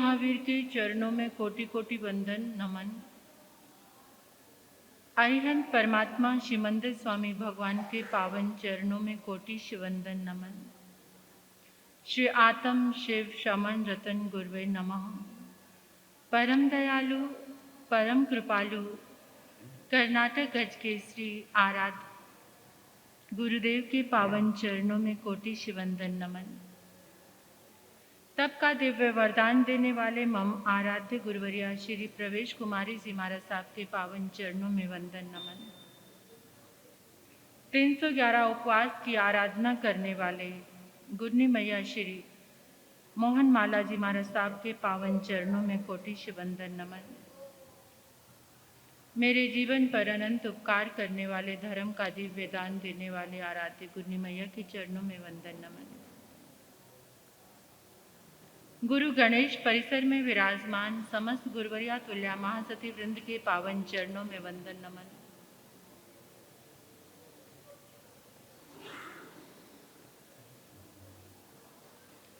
महावीर के चरणों में कोटि कोटि वंदन नमन। अरिहंत परमात्मा श्रीमंदिर स्वामी भगवान के पावन चरणों में कोटि वंदन नमन। श्री आत्म शिव शमन रतन गुरुवे नमः। परम दयालु परम कृपालु कर्नाटक गज के श्री आराध्य गुरुदेव के पावन चरणों में कोटि वंदन नमन। तब का दिव्य वरदान देने वाले मम आराध्य गुरुवरिया श्री प्रवेश कुमारी जी महाराज साहब के पावन चरणों में वंदन नमन। 311 उपवास की आराधना करने वाले गुरनी मैया श्री मोहन माला जी महाराज साहब के पावन चरणों में कोटि वंदन नमन। मेरे जीवन पर अनंत उपकार करने वाले धर्म का दिव्य दान देने वाले आराध्य गुरनी मैया के चरणों में वंदन नमन। गुरु गणेश परिसर में विराजमान समस्त गुरुवरिया तुल्या महासती वृंद के पावन चरणों में वंदन नमन।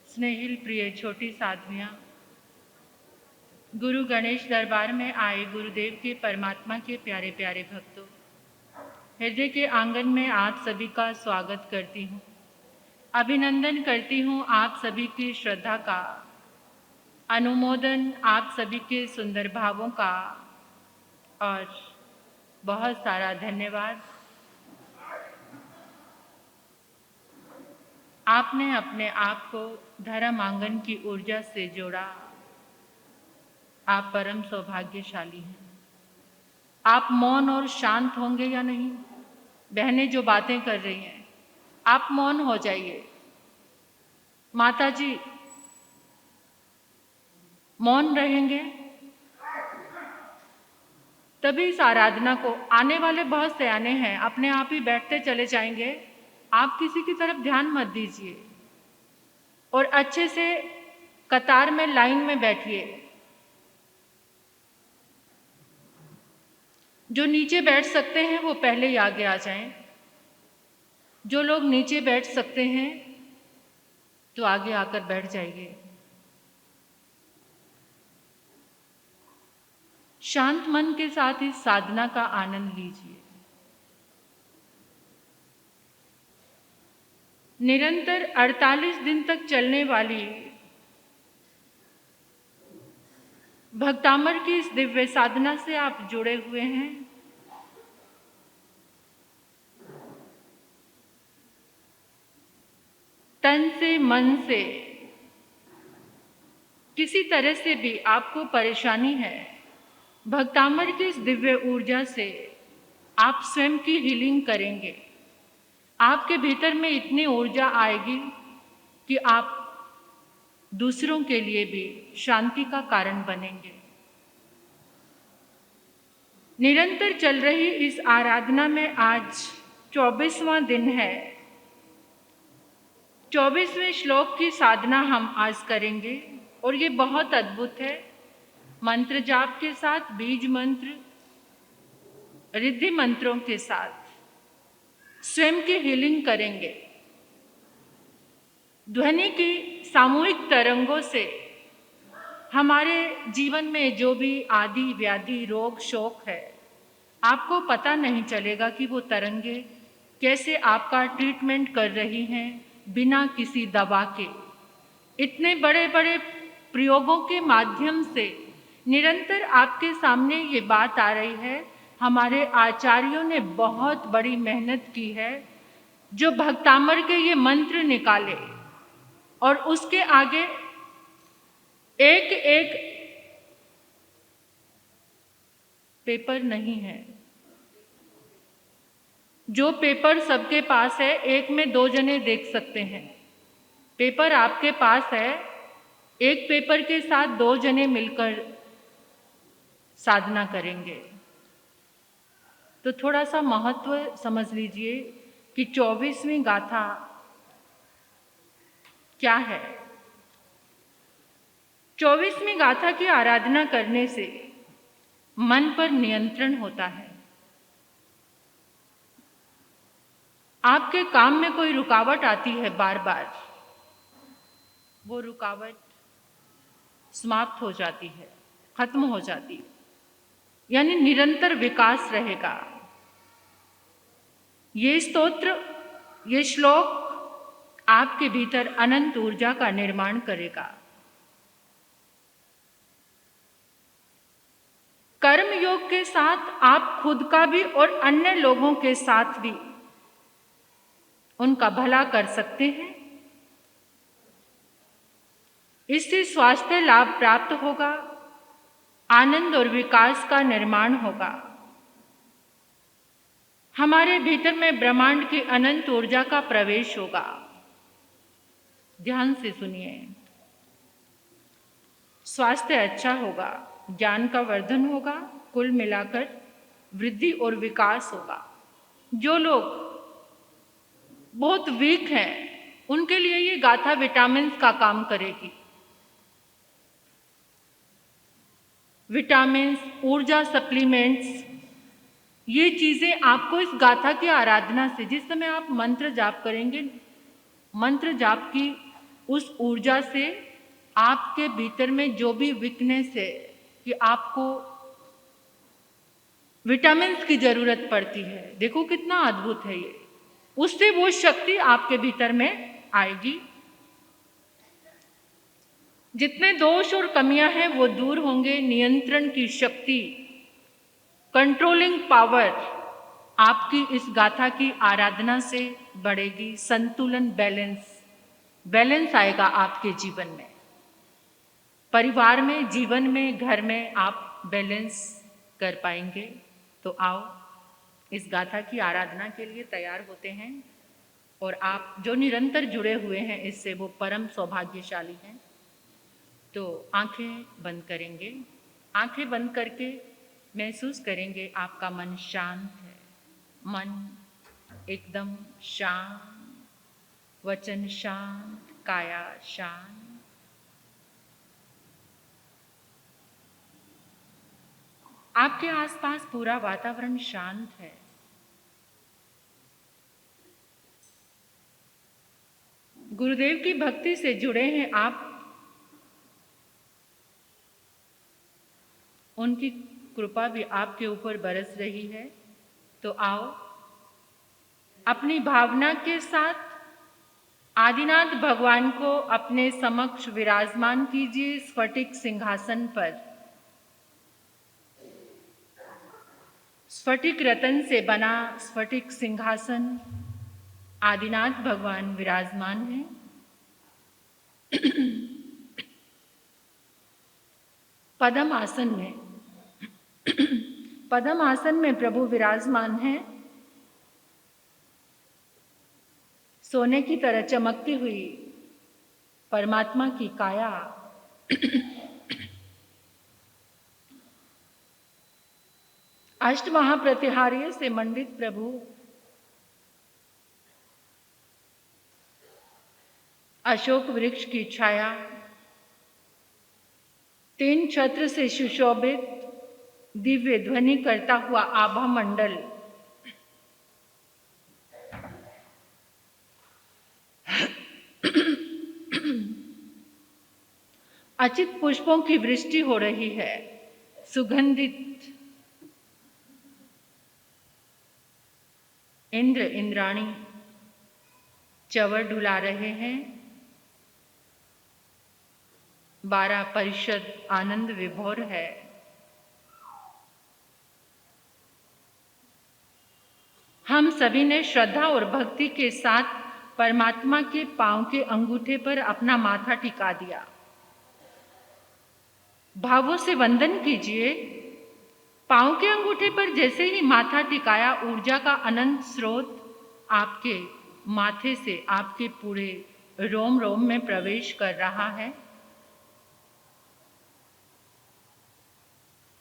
स्नेहिल प्रिय छोटी साधवियां, गुरु गणेश दरबार में आए गुरुदेव के परमात्मा के प्यारे प्यारे भक्तों, हृदय के आंगन में आप सभी का स्वागत करती हूँ। अभिनंदन करती हूँ आप सभी की श्रद्धा का, अनुमोदन आप सभी के सुंदर भावों का और बहुत सारा धन्यवाद। आपने अपने आप को धर्म आंगन की ऊर्जा से जोड़ा। आप परम सौभाग्यशाली हैं। आप मौन और शांत होंगे या नहीं? बहनें जो बातें कर रही हैं, आप मौन हो जाइए। माता जी मौन रहेंगे तभी इस आराधना को, आने वाले बहुत सयाने हैं, अपने आप ही बैठते चले जाएंगे। आप किसी की तरफ ध्यान मत दीजिए और अच्छे से कतार में लाइन में बैठिए। जो नीचे बैठ सकते हैं वो पहले ही आगे आ जाएं। जो लोग नीचे बैठ सकते हैं तो आगे आकर बैठ जाइए। शांत मन के साथ इस साधना का आनंद लीजिए। निरंतर 48 दिन तक चलने वाली भक्तामर की इस दिव्य साधना से आप जुड़े हुए हैं। तन से मन से किसी तरह से भी आपको परेशानी है, भक्तामर की इस दिव्य ऊर्जा से आप स्वयं की हीलिंग करेंगे। आपके भीतर में इतनी ऊर्जा आएगी कि आप दूसरों के लिए भी शांति का कारण बनेंगे। निरंतर चल रही इस आराधना में आज 24वां दिन है। 24वें श्लोक की साधना हम आज करेंगे और ये बहुत अद्भुत है। मंत्र जाप के साथ, बीज मंत्र, रिद्धि मंत्रों के साथ स्वयं की हीलिंग करेंगे। ध्वनि की सामूहिक तरंगों से हमारे जीवन में जो भी आदि व्याधि रोग शोक है, आपको पता नहीं चलेगा कि वो तरंगे कैसे आपका ट्रीटमेंट कर रही हैं बिना किसी दवा के। इतने बड़े बड़े प्रयोगों के माध्यम से निरंतर आपके सामने ये बात आ रही है। हमारे आचार्यों ने बहुत बड़ी मेहनत की है, जो भक्तामर के ये मंत्र निकाले और उसके आगे एक एक पेपर नहीं है। जो पेपर सबके पास है, एक में 2 जने देख सकते हैं। पेपर आपके पास है, एक पेपर के साथ 2 जने मिलकर साधना करेंगे। तो थोड़ा सा महत्व समझ लीजिए कि 24वीं गाथा क्या है। 24वीं गाथा की आराधना करने से मन पर नियंत्रण होता है। आपके काम में कोई रुकावट आती है बार बार, वो रुकावट समाप्त हो जाती है, खत्म हो जाती है, यानी निरंतर विकास रहेगा। ये स्तोत्र, ये श्लोक आपके भीतर अनंत ऊर्जा का निर्माण करेगा। कर्म योग के साथ आप खुद का भी और अन्य लोगों के साथ भी उनका भला कर सकते हैं। इससे स्वास्थ्य लाभ प्राप्त होगा, आनंद और विकास का निर्माण होगा। हमारे भीतर में ब्रह्मांड की अनंत ऊर्जा का प्रवेश होगा। ध्यान से सुनिए। स्वास्थ्य अच्छा होगा, ज्ञान का वर्धन होगा, कुल मिलाकर वृद्धि और विकास होगा। जो लोग बहुत वीक हैं उनके लिए ये गाथा विटामिन का काम करेगी। विटामिन्स, ऊर्जा सप्लीमेंट्स, ये चीज़ें आपको इस गाथा की आराधना से, जिस समय आप मंत्र जाप करेंगे, मंत्र जाप की उस ऊर्जा से आपके भीतर में जो भी वीकनेस है कि आपको विटामिन्स की जरूरत पड़ती है, देखो कितना अद्भुत है ये, उससे वो शक्ति आपके भीतर में आएगी। जितने दोष और कमियां हैं वो दूर होंगे। नियंत्रण की शक्ति, कंट्रोलिंग पावर आपकी इस गाथा की आराधना से बढ़ेगी। संतुलन, बैलेंस आएगा आपके जीवन में, परिवार में, जीवन में, घर में आप बैलेंस कर पाएंगे। तो आओ इस गाथा की आराधना के लिए तैयार होते हैं। और आप जो निरंतर जुड़े हुए हैं इससे, वो परम सौभाग्यशाली हैं। तो आंखें बंद करेंगे। आंखें बंद करके महसूस करेंगे आपका मन शांत है, मन एकदम शांत, वचन शांत, काया शांत। आपके आसपास पूरा वातावरण शांत है। गुरुदेव की भक्ति से जुड़े हैं आप, उनकी कृपा भी आपके ऊपर बरस रही है। तो आओ अपनी भावना के साथ आदिनाथ भगवान को अपने समक्ष विराजमान कीजिए स्फटिक सिंहासन पर। स्फटिक रत्न से बना स्फटिक सिंहासन, आदिनाथ भगवान विराजमान हैं। पद्म आसन में, पद्म आसन में प्रभु विराजमान हैं। सोने की तरह चमकती हुई परमात्मा की काया अष्ट महाप्रतिहार्य से मंडित प्रभु अशोक वृक्ष की छाया, 3 छत्र से सुशोभित दिव्य ध्वनि करता हुआ आभा मंडल, अचित पुष्पों की वृष्टि हो रही है, सुगंधित इंद्र इंद्राणी चवर ढुला रहे हैं। 12 परिषद आनंद विभोर है। हम सभी ने श्रद्धा और भक्ति के साथ परमात्मा के पांव के अंगूठे पर अपना माथा टिका दिया। भावों से वंदन कीजिए। पांव के अंगूठे पर जैसे ही माथा टिकाया, ऊर्जा का अनंत स्रोत आपके माथे से आपके पूरे रोम रोम में प्रवेश कर रहा है।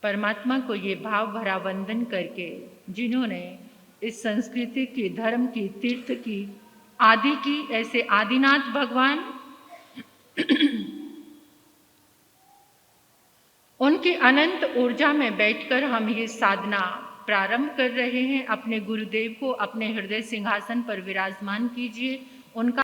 परमात्मा को ये भाव भरा वंदन करके, जिन्होंने इस संस्कृति की, धर्म की, तीर्थ की आदि की, ऐसे आदिनाथ भगवान उनकी अनंत ऊर्जा में बैठकर हम ये साधना प्रारंभ कर रहे हैं। अपने गुरुदेव को अपने हृदय सिंहासन पर विराजमान कीजिए। उनका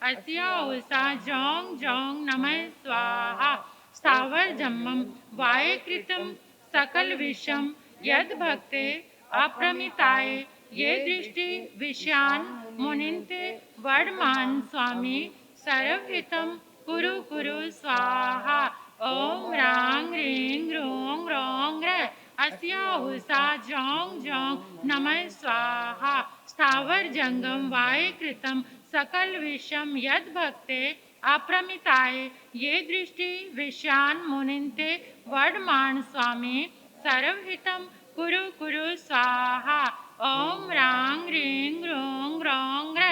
अस्या उषा जोंग जोंग नमः स्वाहा स्थावर जम्मम वायकृतं सकल विषम यद भक्ते अप्रमिताय ये दृष्टि विषयान मुनिन्ते वर्धमान स्वामी सर्वहितं कुरु कुरु स्वाहा ओम रांग ह्रीं रों रों र अस्या उषा जोंग जोंग नमः स्वाहा स्थावर जंगम वायकृतं सकल विषम यद भक्ते अप्रमिताय ये दृष्टि विषयान मुनिन्ते वर्धमान स्वामी सर्वहितं कुरु कुरु स्वाहा ओम रांग ह्रीं रों रों र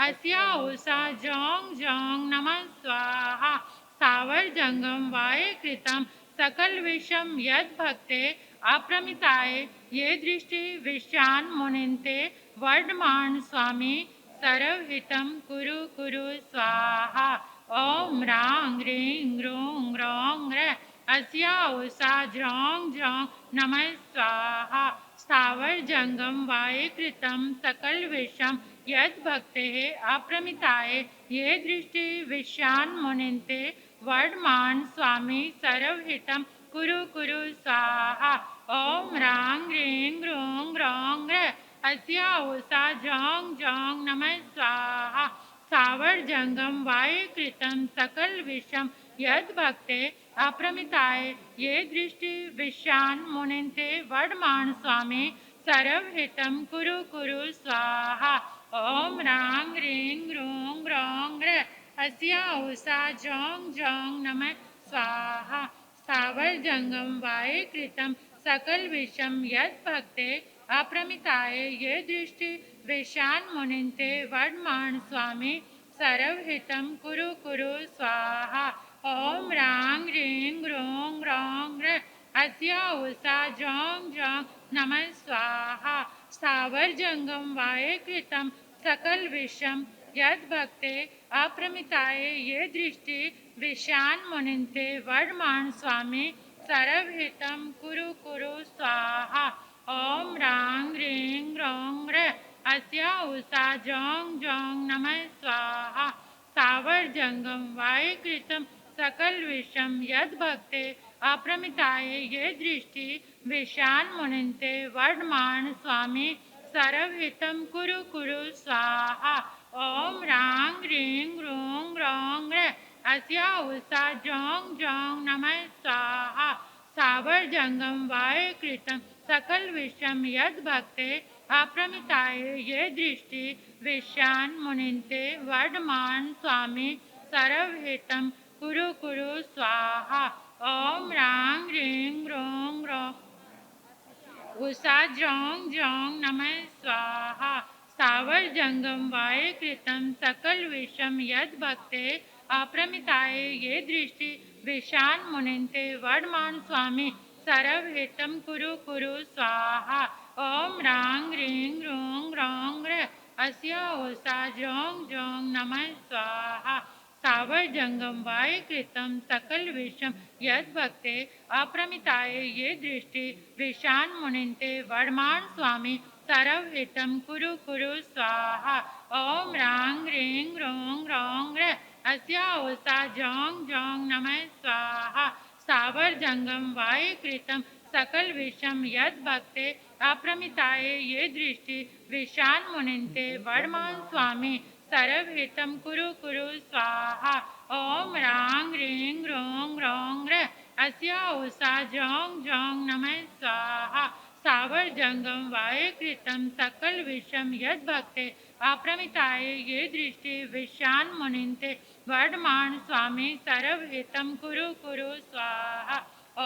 अस्या उषा जोंग जोंग नमः स्वाहा स्थावर जंगम वायकृतं सकल विषम यद भक्ते अप्रमिताय ये दृष्टि विषयान मुनिन्ते वर्धमान स्वामी सर्वहितं कुरु कुरु स्वाहा ओम रांग ह्रीं रों रों र अस्या उषा जोंग जोंग नमः स्वाहा स्थावर जंगम वायकृतं सकल विषम यद भक्ते अप्रमिताय ये दृष्टि विषयान मुनिन्ते वर्धमान स्वामी सर्वहितं कुरु कुरु स्वाहा ओम रांग ह्रीं रों रों र अस्या उषा जोंग जोंग नमः स्वाहा स्थावर जंगम वायकृतं सकल विषम यद भक्ते अप्रमिताय ये दृष्टि विषयान मुनिन्ते वर्धमान स्वामी सर्वहितं कुरु कुरु स्वाहा ओम रांग ह्रीं रों रों र अस्या उषा जोंग जोंग नमः स्वाहा स्थावर जंगम वायकृतं सकल विषम यद भक्ते अप्रमिताय ये दृष्टि विषयान मुनिन्ते वर्धमान स्वामी सर्वहितं कुरु कुरु स्वाहा ओम रांग ह्रीं रों रों र अस्या उषा जोंग जोंग नमः स्वाहा स्थावर जंगम वायकृतं सकल विषम यद भक्ते अप्रमिताय ये दृष्टि विषयान मुनिन्ते वर्धमान स्वामी सर्वहितं कुरु कुरु स्वाहा ओम रांग ह्रीं रों र अस्या उषा जोंग जोंग नमः स्वाहा स्थावर जंगम वायकृतं सकल विषम यद भक्ते अप्रमिताय ये दृष्टि विषयान मुनिन्ते वर्धमान स्वामी सर्वहितं कुरु कुरु स्वाहा ओम रांग ह्रीं रों रों र अस्या उषा जोंग जोंग नमः स्वाहा स्थावर जंगम वायकृतं सकल विषम यद भक्ते अप्रमिताय ये दृष्टि विषयान मुनिन्ते वर्धमान स्वामी सर्वहितं कुरु कुरु स्वाहा ओम रांग ह्रीं रों रों उषा जोंग जोंग नमः स्वाहा स्थावर जंगम वायकृतं सकल विषम यद भक्ते अप्रमिताय ये दृष्टि विषयान मुनिन्ते वर्धमान स्वामी सर्वहितं कुरु कुरु स्वाहा ओम रांग ह्रीं रों रों र अस्या उषा जोंग जोंग नमः स्वाहा स्थावर जंगम वायकृतं सकल विषम यद भक्ते अप्रमिताय ये दृष्टि विषयान मुनिन्ते वर्धमान स्वामी सर्वहितं कुरु कुरु स्वाहा ओम रांग ह्रीं रों रों र अस्या उषा जोंग जोंग नमः स्वाहा स्थावर जंगम वायकृतं सकल विषम यद भक्ते अप्रमिताय ये दृष्टि विषयान मुनिन्ते वर्धमान स्वामी सर्वहितं कुरु कुरु स्वाहा ओम रांग ह्रीं रों रों र अस्या उषा जोंग जोंग नमः स्वाहा स्थावर जंगम वायकृतं सकल विषम यद भक्ते अप्रमिताय ये दृष्टि विषयान मुनिन्ते वर्धमान स्वामी सर्वहितं कुरु कुरु स्वाहा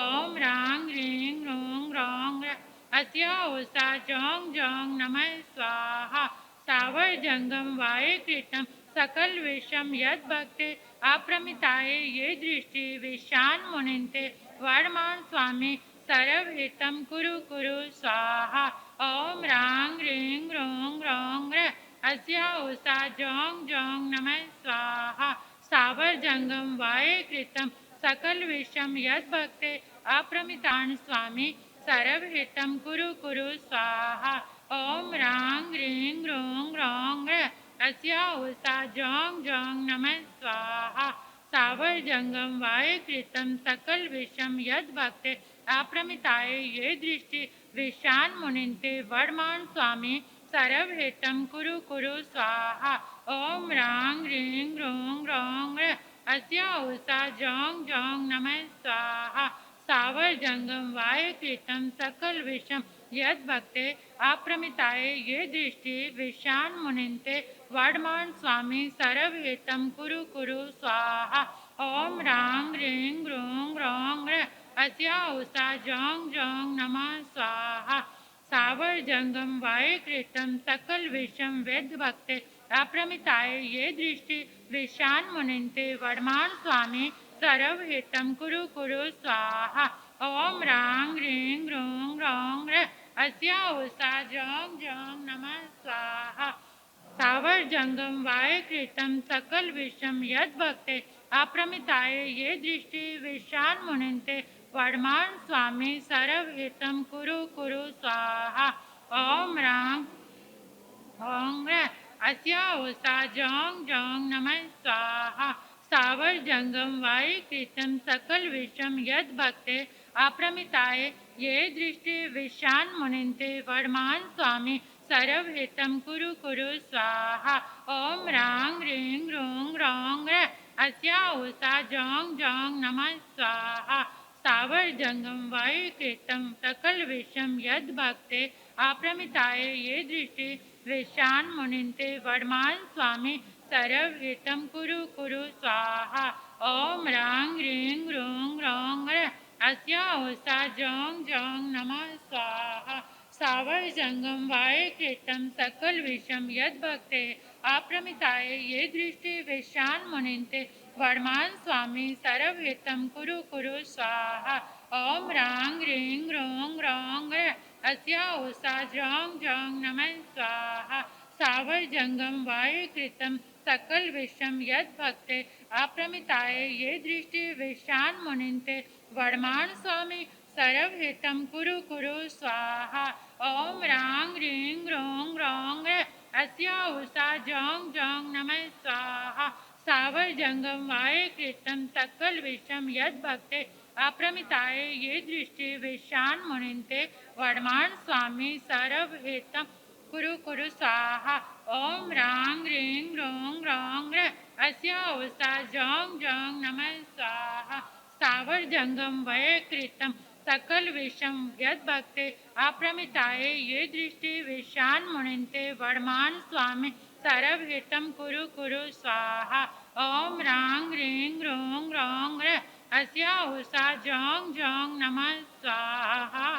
ओम रांग ह्रीं रों रों र अस्या उषा जोंग जोंग नमः स्वाहा स्थावर जंगम वायकृतं सकल विषम यद भक्ते अप्रमिताय ये दृष्टि विषयान मुनिन्ते वर्धमान स्वामी सर्वहितं कुरु कुरु स्वाहा ओम रांग ह्रीं रों रों र अस्या उषा जोंग जोंग नमः स्वाहा स्थावर जंगम वायकृतं सकल विषम यद भक्ते अप्रमितान स्वामी सर्वहितं कुरु कुरु स्वाहा ओम रांग ह्रीं रों रों र अस्या उषा जोंग जोंग नमः स्वाहा सावर्जंगम वायुकृतं सकल विषम यद भक्ते अप्रमिताय ये दृष्टि विशान मुनिन्ते वर्मान स्वामी सर्वहितं कुरु कुरु स्वाहा ओम रां ह्रीं ह्रूं ह्रौं ह्रः अस्या उषा जोंग जोंग नमः स्वाहा सावर्जंगम वायुकृतं सकल विषम यद भक्ते अप्रमिताय ये दृष्टि विशान मुनिन्ते वर्धमान स्वामी सर्वहितं कुरु कुरु स्वाहा ओम रां ह्रीं ह्रूं ह्रौं ह्रः अस्या उषा जोंग जोंग नमः स्वाहा सावर्जंगम वायुकृतं सकल विषम वेद भक्ते अप्रमिताय ये दृष्टि विशान मुनिन्ते वर्धमान स्वामी सर्वहितं कुरु कुरु स्वाहा ओम रां ह्रीं ह्रूं ह्रौं ह्रः अस्या उषा जोंग जोंग नमः स्वाहा सावर्जंगम वायुकृतं सकल विषम यद भक्ते अप्रमिताय ये दृष्टि विशान मुनिन्ते वर्धमान स्वामी सर्वहितं कुरु कुरु स्वाहा ओम रां ओं अस्या उषा जोंग जोंग नमः स्वाहा सावर्जंगम वायुकृतं सकल विषम यद भक्ते अप्रमिताय ये दृष्टि विशान मुनिन्ते वर्धमान स्वामी सर्वहितं कुरु कुरु स्वाहा ओम रां ह्रीं ह्रूं ह्रौं ह्रः अस्या उषा जोंग जोंग नमः स्वाहा सावर्जंगम वायुकृतं सकल विषम यद भक्ते अप्रमिताय ये दृष्टि विशान मुनिन्ते वर्धमान स्वामी सर्वहितं कुरु कुरु स्वाहा ओम रां ह्रीं ह्रूं ह्रौं ह्रः अस्या उषा जोंग जोंग नमः स्वाहा सावर्जंगम वायुकृतं सकल विषम यद भक्ते अप्रमिताय ये दृष्टि विशान मुनिन्ते वर्धमान स्वामी सर्वहितं कुरु कुरु स्वाहा ओम रां ह्रीं ह्रूं ह्रौं ह्रः अस्या उषा जोंग जोंग नमः स्वाहा सावर्जंगम वायुकृतं सकल विषम यद भक्ते अप्रमिताय ये दृष्टि विशान मुनिन्ते वर्धमान स्वामी सर्वहितं कुरु कुरु स्वाहा ओम रां ह्रीं ह्रूं ह्रौं ह्रः अस्या उषा जोंग जोंग नमः स्वाहा सावर्जंगम वायुकृतं सकल विषम यद भक्ते अप्रमिताय ये दृष्टि विशान मुनिन्ते वर्धमान स्वामी सर्वहितं कुरु कुरु स्वाहा ओम रां ह्रीं ह्रूं ह्रौं ह्रः अस्या उषा जोंग जोंग नमः स्वाहा सावर्जंगम वायुकृतं सकल विषम यद भक्ते अप्रमिताय ये दृष्टि विशान मुनिन्ते वर्धमान स्वामी सर्वहितं कुरु कुरु स्वाहा ओम रां ह्रीं ह्रूं ह्रौं ह्रः अस्या उषा जोंग जोंग नमः स्वाहा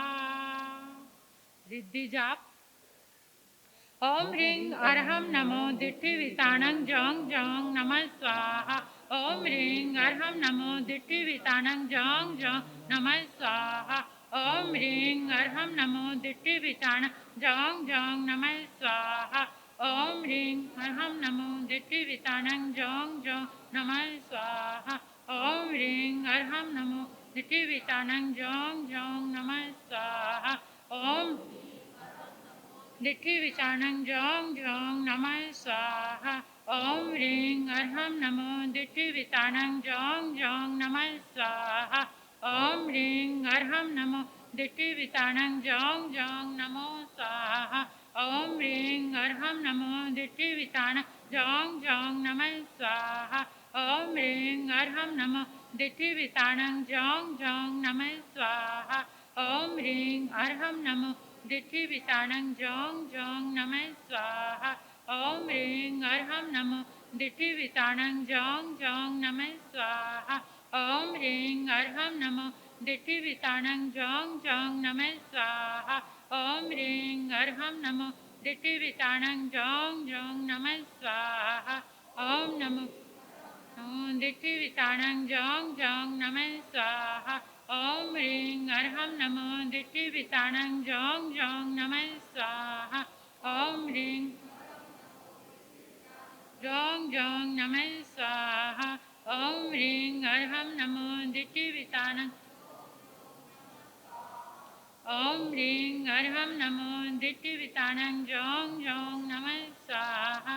रिद्धि जाप ओम ह्रीं अर्हं नमो दिट्ठि विताणं जोंग जोंग नमः स्वाहा ओम ह्रीं अर्हं नमो दिट्ठि विताणं जोंग जोंग नमः स्वाहा ओम ह्रीं अर्हं नमो दिट्ठि विताणं जोंग जोंग नमः स्वाहा ओम ह्रीं अर्हं नमो दिट्ठि विताणं जोंग जोंग नमः स्वाहा ओम ह्रीं अर्हं नमो दिट्ठि विताणं जोंग जोंग नमः स्वाहा ओम दिट्ठि विचारणं जोंग जोंग नमः स्वाहा ओम ह्रीं अर्हं नमो दिट्ठि विताणं जोंग जोंग नमः स्वाहा ओम ह्रीं अर्हं नमो दिट्ठि विताणं जोंग जोंग नमो स्वाहा ओम ह्रीं अर्हं नमो दिट्ठि विताणं जोंग जोंग नमः स्वाहा ओम ह्रीं अर्हं नमो दिट्ठि विताणं जोंग जोंग नमः स्वाहा ओम ह्रीं अर्हं नमो दिट्ठि विताणं जोंग जोंग नमः स्वाहा ओम ह्रीं अर्हं नमो दिट्ठि विताणं जोंग जोंग नमः स्वाहा ओम ह्रीं अर्हं नमो दिट्ठि विताणं जोंग जोंग नमः स्वाहा ओम ह्रीं अर्हं नमो दिट्ठि विताणं जोंग जोंग नमः स्वाहा ओम नमो दिट्ठि विताणं जोंग जोंग नमः स्वाहा ओम ह्रीं अर्हं नमो दिट्ठि विताणं जोंग जोंग नमः स्वाहा ओम ह्रीं जोंग जोंग नमः स्वाहा ओम ह्रीं अर्हं नमो दिट्ठि विताणं ओम ह्रीं अर्हं नमो दिट्ठि विताणं जोंग जोंग नमः स्वाहा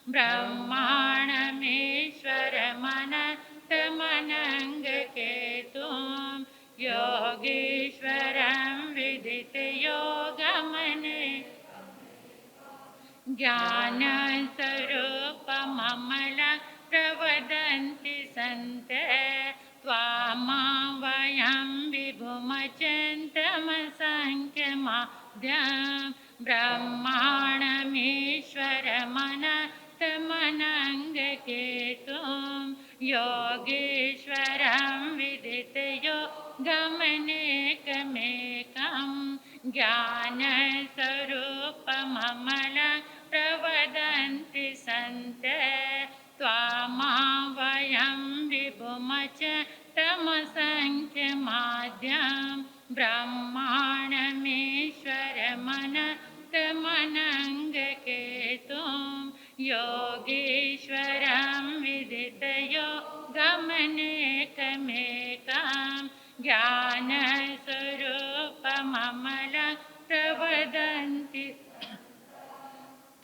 ब्रह्माणमीश्वरमनन्तमनङ्गकेतुं योगीश्वरं विदितयोगमने ज्ञानस्वरूपममलं प्रवदन्ति सन्ते त्वामावयं विभुमचिन्तमसङ्ख्यमाद्यं ब्रह्माणमीश्वरमनन्तमनङ्गकेतुं योगीश्वरं विदितयोगमनेकमेकं ज्ञानस्वरूपममलं प्रवदन्ति सन्ते त्वामावयं विभुमचिन्तमसङ्ख्यमाद्यं ब्रह्माणमीश्वरमनन्तमनङ्गकेतुं योगीश्वरं विदितयोगमनेकमेकं ज्ञानस्वरूपममलं प्रवदन्ति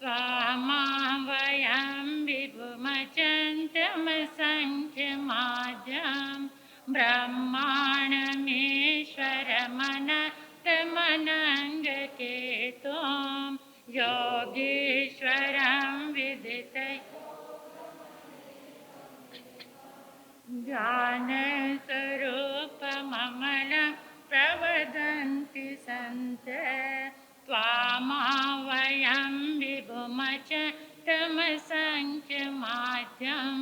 त्वामावयं विभुमचिन्तमसङ्ख्यमाद्यं ब्रह्माणमीश्वरमनन्तमनङ्गकेतुं योगीश्वरं ज्ञानस्वरूपममलं प्रवदन्ति सन्ते त्वामावयं विभुमचिन्तमसङ्ख्यमाद्यं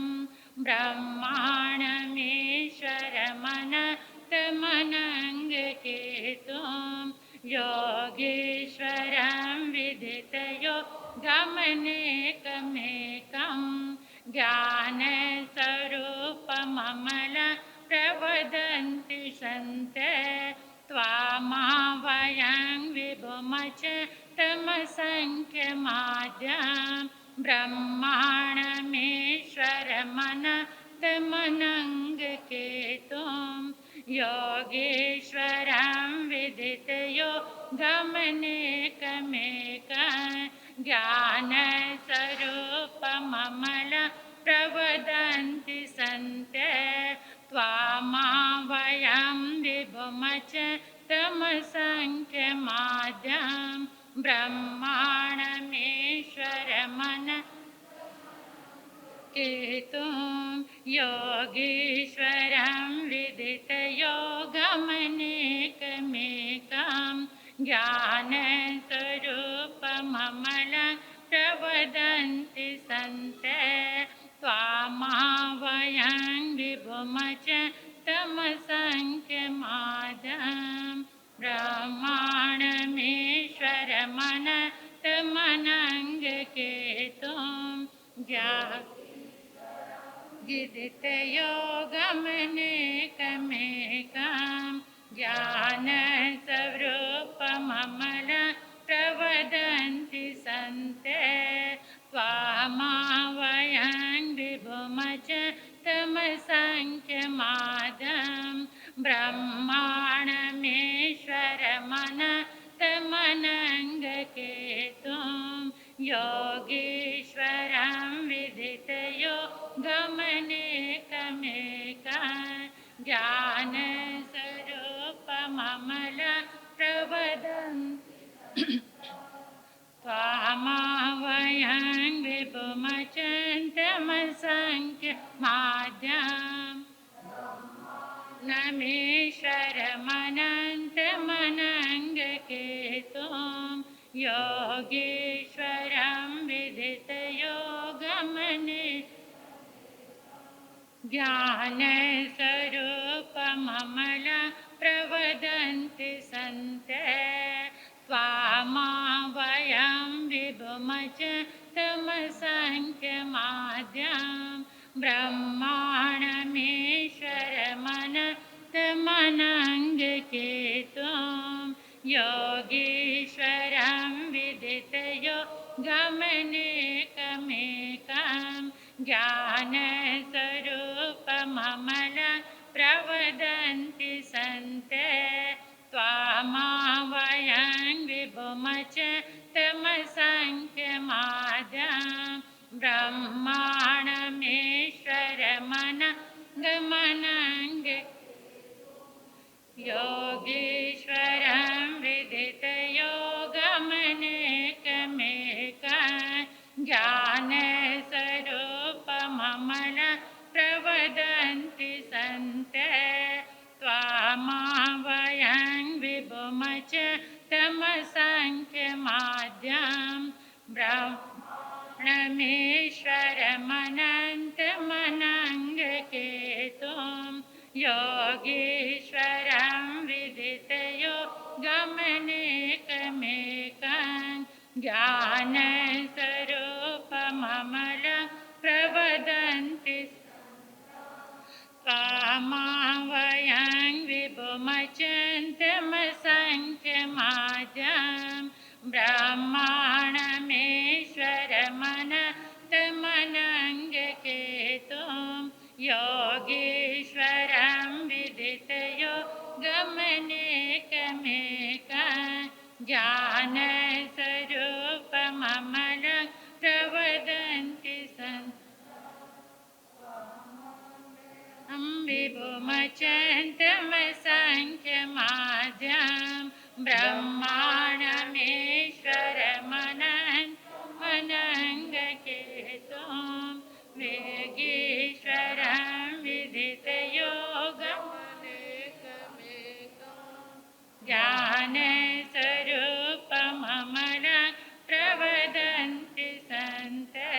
ब्रह्माणमीश्वरमनन्तमनङ्गकेतुं योगीश्वरं विदितयोगमनेकमेकं ज्ञानस्वरूपममलं प्रवदन्ति सन्ते त्वामावयं विभुमचिन्तमसङ्ख्यमाद्यं ब्रह्माणमीश्वरमनन्तमनङ्गकेतुं योगीश्वरं विदितयोगमनेकमेकं ज्ञानस्वरूपममलं प्रवदन्ति सन्ते त्वामावयं विभुमचिन्तमसङ्ख्यमाद्यं ब्रह्माणमीश्वरमनन्तमनङ्गकेतुं योगीश्वरं विदितयोगमनेकमेकं ज्ञानस्वरूपममलं प्रवदन्ति सन्ते त्वामावयं विभुमचिन्तमसङ्ख्यमाद्यं ब्रह्माणमीश्वरमनन्तमनङ्गकेतुं विदितयोगमनेकमेकं ज्ञानस्वरूपममलं प्रवदन्ति सन्ते त्वामावयं विभुमचिन्तमसङ्ख्यमाद्यं ब्रह्माणमीश्वरमनन्तमनङ्गकेतुं योगीश्वरं विदितयोगमनेकमेकं ज्ञानस्वरूपममलं प्रवदन्ति त्वामावयं विभुमचिन्तमसङ्ख्यमाद्यं ब्रह्माणमीश्वरमनन्तमनङ्गकेतुं योगीश्वरं विदितयोगमनेकमेकं ज्ञानस्वरूपममलं प्रवदन्ति सन्ते त्वामावयं विभुमचिन्तमसङ्ख्यमाद्यं ब्रह्माणमीश्वरमनन्तमनङ्गकेतुं योगीश्वरं विदितयोगमनेकमेकं ज्ञानस्वरूपममलं प्रवदन्ति सन्ते त्वामावयं विभुमचिन्तमसङ्ख्यमाद्यं ब्रह्माणमेश्वरमनङ्गमनङ्ग योगीश्वरं विदितयोगमनेकमेका ज्ञानस्वरूपममल प्रवदन्ति सन्ते त्वामावयं विभुमच तमसङ्ख्यमाद्यं ब्रह्मणमीश्वरमनन्तमनङ्गकेतुं योगीश्वरं विदितयो गमनेकमेकं ज्ञानस्वरूपममल प्रवदन्ति त्वामावयं विभुमचन्तमसङ्ख्यमाद्यं ब्रह्माणमेश्वरमनन्तमनङ्गकेतुं योगीश्वरं विदितयो गमनेकमेकं ज्ञानस्वरूपममल प्रवदन्ति सन्ति विभुमचन्तमसङ्ख्यमाद्यं ब्रह्माणमेश्वरमनन्तमनङ्गकेतुं वेगीश्वरं विदितयोगमनेकमेकं ज्ञानस्वरूपममल प्रवदन्ति सन्ते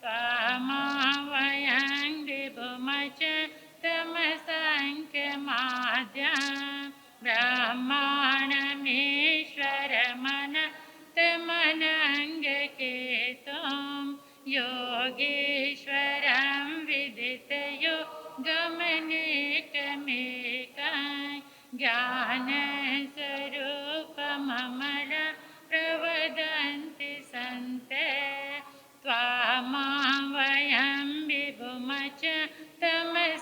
त्वामावयं विभुमच तमसङ्ख्यमाद्यं ब्रह्माणमेश्वरमनन्तमनङ्गकेतुं योगीश्वरं विदितयो गमनेकमेकं ज्ञानस्वरूपममल प्रवदन्ति सन्ते त्वामावयं विभुमच तमसङ्ख्यमाद्यं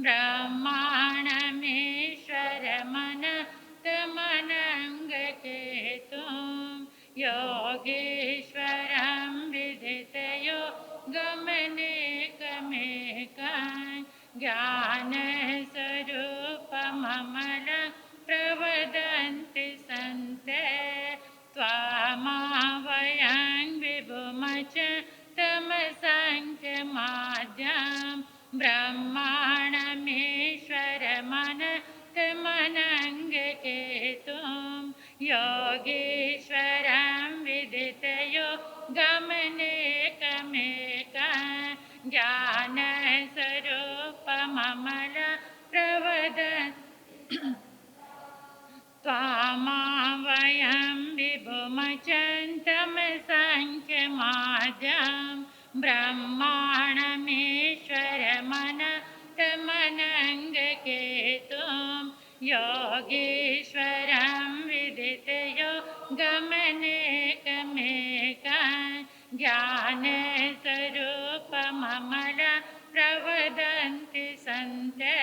ब्रह्माणमेश्वरमनन्तमनङ्गकेतुं योगीश्वरं विदितयो गमनेकमेकं ज्ञानस्वरूपममल प्रवदन्ति सन्ते त्वामावयं विभुमच तमसङ्ख्यमाद्यं ब्रह्माणमेश्वरमनन्तमनङ्गकेतुं योगीश्वरं विदितयो गमनेकमेकं ज्ञानस्वरूपममल प्रवदन्ति त्वामावयं विभुमचन्तमसङ्ख्यमाद्यं ब्रह्माणमेश्वरमनन्तमनङ्गकेतुं योगीश्वरं विदितयो गमनेकमेकं ज्ञानस्वरूपममल प्रवदन्ति सन्ते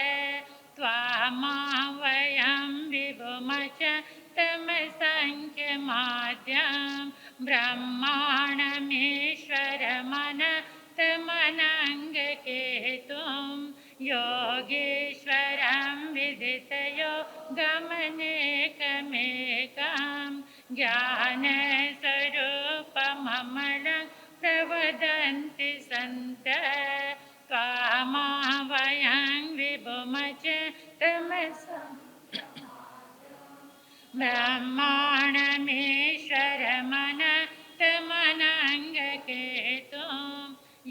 त्वामावयं विभुमच तमसङ्ख्यमाद्यं ब्रह्माणमेश्वरमनन्तमनङ्गकेतुं योगीश्वरं विदितयो गमनेकमेकं ज्ञानस्वरूपममल प्रवदन्ति सन्ते त्वामावयं विभुमच ब्रह्माणमेश्वरमनन्तमनङ्गकेतुं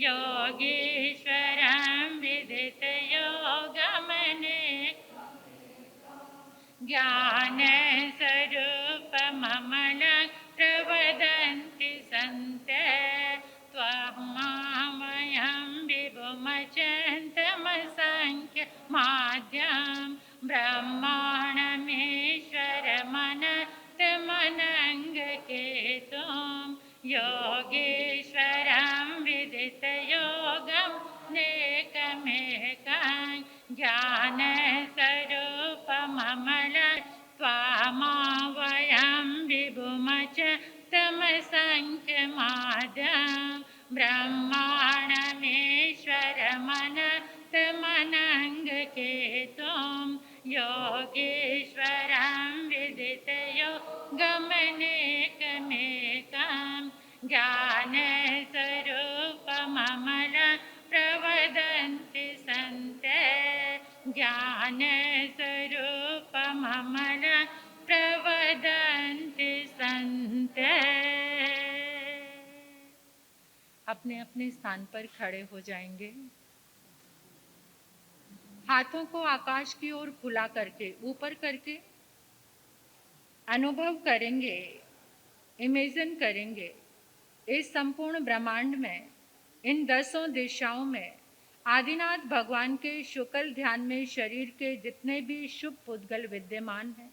योगीश्वरं विदितयो गमनेकमेकं ज्ञानस्वरूपममल प्रवदन्ति सन्ते त्वामावयं विभुमचन्तमसङ्ख्यमाद्यं ब्रह्माणमेश्वरमनन्तमनङ्गकेतुं योगीश्वरं विदितयो गमनेकमेकं ज्ञानस्वरूपममल त्वामावयं विभुमच तम शङ्खमाद्यं ब्रह्माणमीश्वरमनन्तमनङ्गकेतुं योगेश्वरं विदितयोगमनेकमेकं ज्ञानस्वरूपममलं प्रवदन्ति सन्ते ज्ञानस्वरूपममलं प्रवदन्ति सन्ते। अपने अपने स्थान पर खड़े हो जाएंगे। हाथों को आकाश की ओर खुला करके ऊपर करके अनुभव करेंगे, इमेजिन करेंगे इस संपूर्ण ब्रह्मांड में, इन 10 दिशाओं में आदिनाथ भगवान के शुक्ल ध्यान में शरीर के जितने भी शुभ पुद्गल विद्यमान हैं,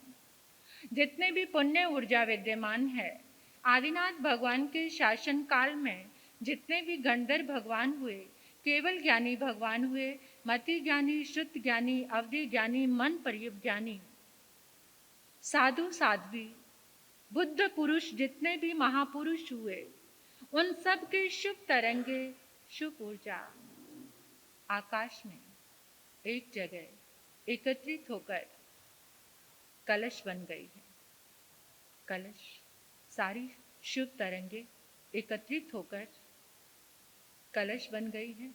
जितने भी पुण्य ऊर्जा विद्यमान है, आदिनाथ भगवान के शासन काल में जितने भी गंधर्व भगवान हुए, केवल ज्ञानी भगवान हुए, मति ज्ञानी, श्रुत ज्ञानी, अवधि ज्ञानी, मन पर्युक्त ज्ञानी, साधु साध्वी, बुद्ध पुरुष, जितने भी महापुरुष हुए, उन सब के शुभ तरंगे, शुभ ऊर्जा आकाश में एक जगह एकत्रित होकर कलश बन गई है। कलश, सारी शुभ तरंगे एकत्रित होकर कलश बन गई है।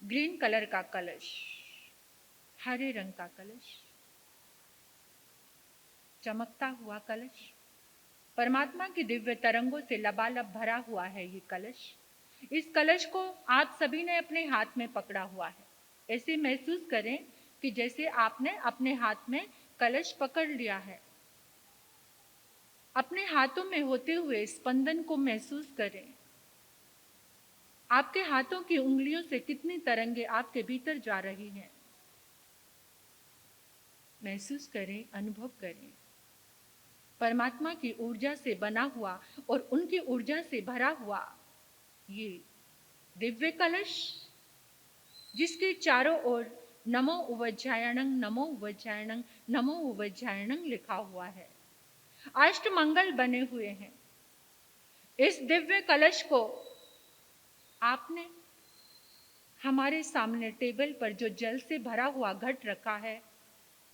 ग्रीन कलर का कलश, हरे रंग का कलश, चमकता हुआ कलश, परमात्मा की दिव्य तरंगों से लबालब भरा हुआ है ये कलश। इस कलश को आप सभी ने अपने हाथ में पकड़ा हुआ है। ऐसे महसूस करें कि जैसे आपने अपने हाथ में कलश पकड़ लिया है। अपने हाथों में होते हुए स्पंदन को महसूस करें। आपके हाथों की उंगलियों से कितनी तरंगे आपके भीतर जा रही हैं, महसूस करें, अनुभव करें। परमात्मा की ऊर्जा से बना हुआ और उनकी ऊर्जा से भरा हुआ ये दिव्य कलश, जिसके चारों ओर नमो उवज्जायणं, नमो उवज्जायणं, नमो उवज्जायणं लिखा हुआ है, अष्टमंगल बने हुए हैं। इस दिव्य कलश को आपने हमारे सामने टेबल पर जो जल से भरा हुआ घट रखा है,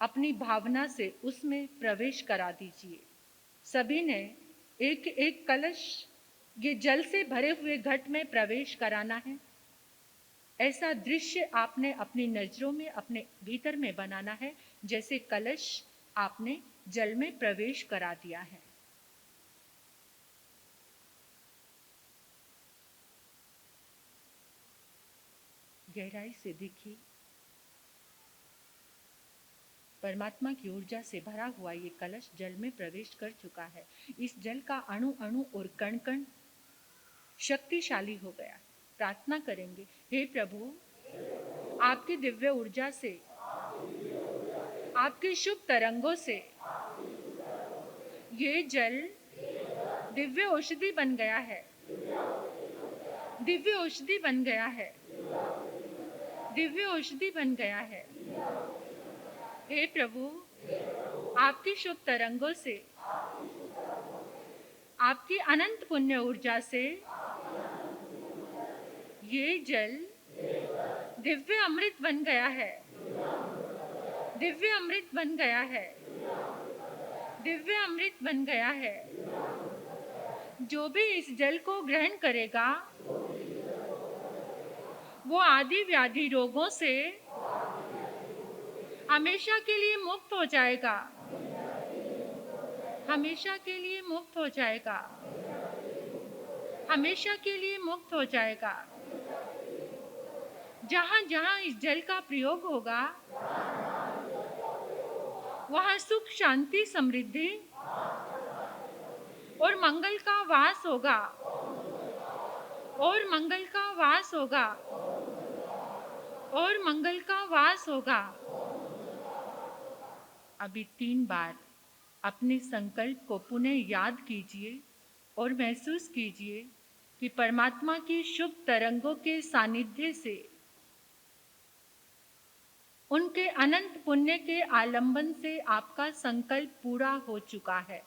अपनी भावना से उसमें प्रवेश करा दीजिए। सभी ने एक एक कलश ये जल से भरे हुए घट में प्रवेश कराना है। ऐसा दृश्य आपने अपनी नजरों में, अपने भीतर में बनाना है, जैसे कलश आपने जल में प्रवेश करा दिया है। गहराई से देखिए, परमात्मा की ऊर्जा से भरा हुआ ये कलश जल में प्रवेश कर चुका है। इस जल का अणु अणु और कण कण शक्तिशाली हो गया। प्रार्थना करेंगे, हे प्रभु, आपकी दिव्य ऊर्जा से, आपके शुभ तरंगों से ये जल दिव्य औषधि बन गया है, दिव्य औषधि बन गया है, दिव्य औषधि बन गया है। हे प्रभु, आपकी शुभ तरंगों से, आपकी अनंत पुण्य ऊर्जा से ये जल दिव्य अमृत बन गया है, दिव्य अमृत बन गया है, दिव्य अमृत बन गया है। जो भी इस जल को ग्रहण करेगा वो आदि व्याधि रोगों से हमेशा के लिए मुक्त हो जाएगा, हमेशा के लिए मुक्त हो जाएगा, हमेशा के लिए मुक्त हो जाएगा। जहाँ जहाँ इस जल का प्रयोग होगा वहाँ सुख, शांति, समृद्धि और मंगल का वास होगा, और मंगल का वास होगा, और मंगल का वास होगा। अभी 3 बार अपने संकल्प को पुनः याद कीजिए और महसूस कीजिए कि परमात्मा की शुभ तरंगों के सानिध्य से उनके अनंत पुण्य के आलंबन से आपका संकल्प पूरा हो चुका है।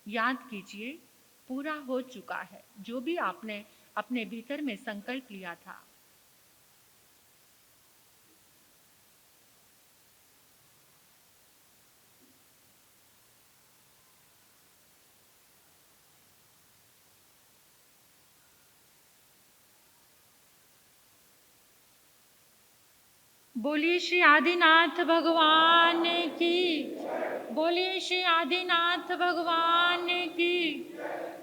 याद कीजिए, पूरा हो चुका है जो भी आपने अपने भीतर में संकल्प लिया था। बोलिए श्री आदिनाथ भगवान की। बोलिए श्री आदिनाथ भगवान की।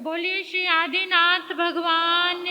बोलिए श्री आदिनाथ भगवान